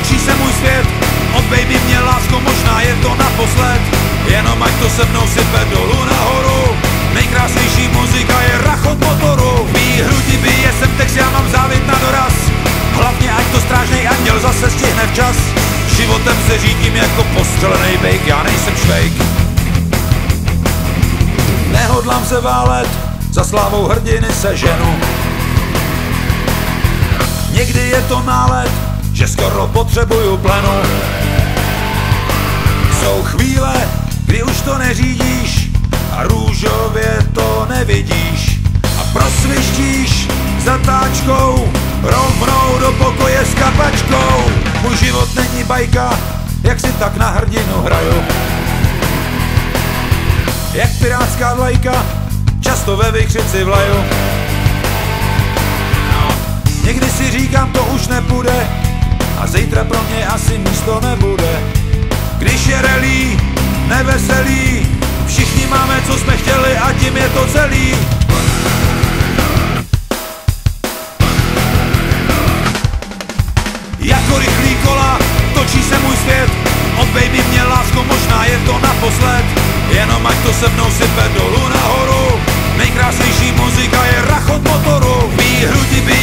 točí se můj svět. Od baby mě lásko, možná je to naposled. Jenom ať to se mnou sype dolů nahoru. Nejkrásnější muzika je rachot motoru. Mý hrudi bije sem text, já mám závit na doraz. Hlavně ať to strážnej anděl zase stihne včas. Životem se řídím jako postřelenej bejk, já nejsem švejk. Nehodlám se válet, za slávou hrdiny se ženu. Někdy je to nálet, že skoro potřebuju plenu. Jsou chvíle, kdy už to neřídíš a růžově to nevidíš. A prosvištíš zatáčkou rovnou do pokoje s kapačkou. Můj život není bajka, jak si tak na hrdinu hraju. Jak pirátská vlajka, často ve vykřici vlaju. Někdy si říkám, to už nepůjde a zítra pro mě asi místo nebude. Když je rally, neveselý, všichni máme, co jsme chtěli a tím je to celý. Jako rychlý kola, točí se můj svět. Od baby mě lásko, možná je to naposled. Jenom ať to se mnou sype dolů nahoru. Nejkrásnější muzika je rachot motoru. Mý hrudi bije